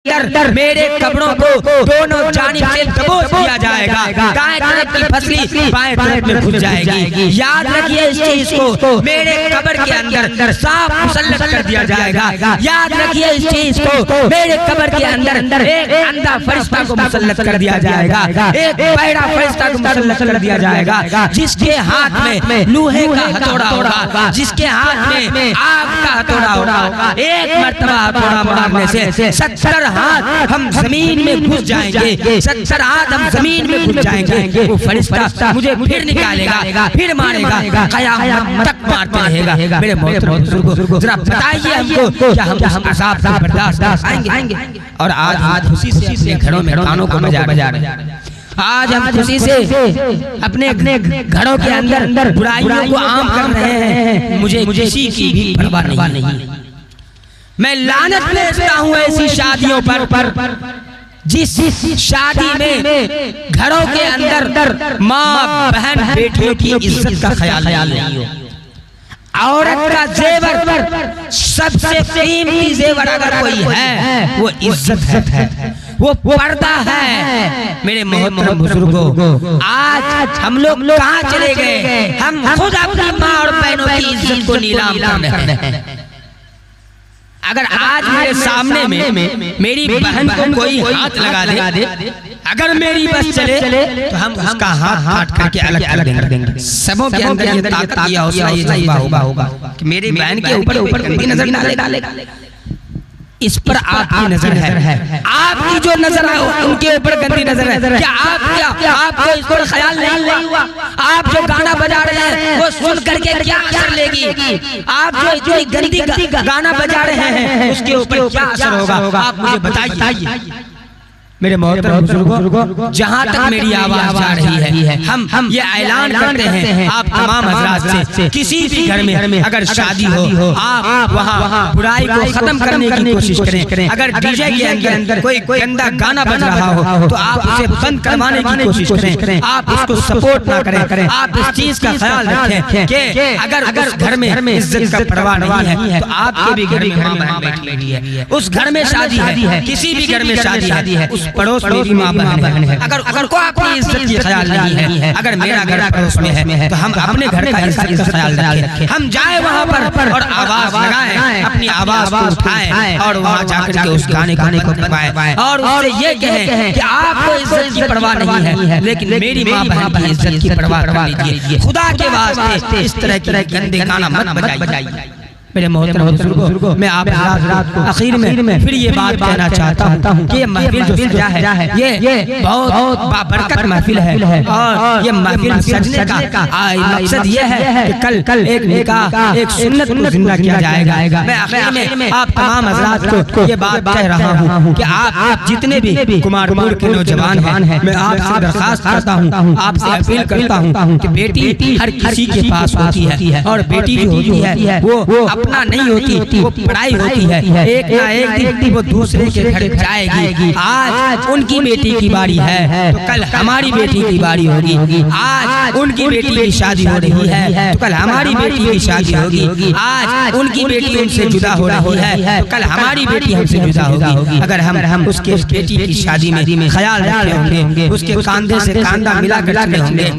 अंदर मेरे कब्रों को दोनों जानिब से दबोच दिया जाएगा। दाएं तरफ की फसली बाएं तरफ में घुस जाएगी। याद रखिए इस चीज को, मेरे कब्र के अंदर सांप मुसल्लत कर दिया जाएगा। याद रखिए इस चीज को, मेरे कब्र के अंदर एक अंधा फरिश्ता को मुसल्लत कर दिया जाएगा, एक बहरा फरिश्ता को मुसल्लत कर दिया जाएगा, जिसके हाथ में लोहे का हथौड़ा होगा, जिसके हाथ में आग का हथौड़ा होगा। एक मर्तबा हथौड़ा मारने से 70 हाथ हम जमीन में घुस जाएंगे, 70 हाथ हम जमीन में घुस जाएंगे। वो फरिश्ता मुझे फिर निकालेगा, फिर मारेगा, क़यामत तक मारते रहेगा। मेरे मोहतरम बुजुर्गों, जरा बताइए हमको, क्या हम अज़ाब से बर्दाश्त आएंगे? और आज खुशी से अपने घरों में कानों को बजा रहे हैं। आज हम खुशी से अपने घरों के अंदर बुराइयों को आम कर रहे हैं। मुझे किसी की भी परवाह नहीं। मैं लानत भेजता हूँ ऐसी शादियों पर जिस शादी में घरों के अंदर माँ बहन बेटियों की इज्जत का ख्याल नहीं हो। औरत का जेवर सबसे कीमती जेवर अगर कोई है वो इज्जत है, वो पर्दा है। मेरे मोहतरम बुजुर्गों, आज हम लोग कहाँ चले गए? हम खुद अपनी माँ और बहनों की इज्जत को नीलाम कर रहे हैं। अगर आज मेरे सामने में मेरी बहन को कोई हाथ लगा दे, अगर मेरी बस चले तो हम उसका हाथ काट करके अलग कर देंगे। सबों के अंदर ये ताकत किया होगा, ये जज्बा होगा कि मेरी बहन के ऊपर गंदी नजर ना डालेगा। इस पर आपकी नजर है, आपकी जो नजर है उनके ऊपर गंदी नजर है। क्या आपको इस पर ख्याल नहीं हुआ? आप जो गाना बजा रहे हैं वो सुन करके क्या असर लेगी? आप जो इतनी गंदी गाना बजा रहे हैं उसके ऊपर क्या असर होगा? आप मुझे बताइए। मेरे मोहतरम बुजुर्गों, जहाँ तक मेरी आवाज जा रही है, हम ये ऐलान करते हैं आप तमाम हज़रात से, किसी भी घर में अगर शादी हो, आप वहाँ बुराई को खत्म करने की कोशिश करें। अगर डीजे के अंदर कोई गंदा गाना बज रहा हो तो आप उसे बंद करवाने की कोशिश करें। आप उसको सपोर्ट ना करें। आप इस चीज का ख्याल रखें कि अगर उस घर में इज्जत का परवाह नहीं है तो आपके भी घर में माँ बैठी हुई है, उस घर में शादी है, किसी भी घर में शादी है, उस पड़ोस मेरी माँ बहन है। अगर को अपनी इज्जत की ख्याल नहीं है, अगर मेरा घर पड़ोस में है तो हम अपने घर का इज्जत का ख्याल रखें। हम जाए वहाँ पर और आवाज लगाएं, अपनी आवाज को उठाएं और वहाँ जाकर के उस गाने को दबाएं और उससे ये कहें कि आपको इज्जत की परवाह नहीं है, लेकिन मेरी माँ बहन की इज्जत की परवाह कर लीजिए। खुदा के वास्ते इस तरह के गंदे गाना मत बजाइए। मेरे मोहतरम बुजुर्गों, मैं आप हज़रात को आखिर में फिर ये बात कहना चाहता हूँ कि ये महफिल जो सजा है ये बहुत बाबरकत महफिल है और ये महफिल सजने का मकसद ये है कि कल एक निकाह, एक सुन्नत को जिंदा किया जाएगा। मैं आखिर में आप तमाम हज़रात को ये बात कह रहा हूँ कि आप जितने भी कुमारपुर के नौजवान हैं, मैं आपसे दरखास्त करता हूँ, आपसे अपील करता हूँ कि बेटी हर किसी के पास होती है और बेटी जो होती है वो अपना नहीं होती, वो पढ़ाई होती है। एक ना एक दिन वो दूसरे के घर जाएगी। आज उनकी बेटी की बारी है तो कल हमारी बेटी की बारी होगी। आज उनकी बेटी की शादी हो रही है तो कल हमारी बेटी की शादी होगी। आज उनकी बेटी उनसे जुदा हो रही है तो कल हमारी बेटी हमसे जुदा होगी। अगर हम उसके बेटी की शादी में ख्याल रखे होंगे, उसके कांधे से कांधा मिला कर चले होंगे,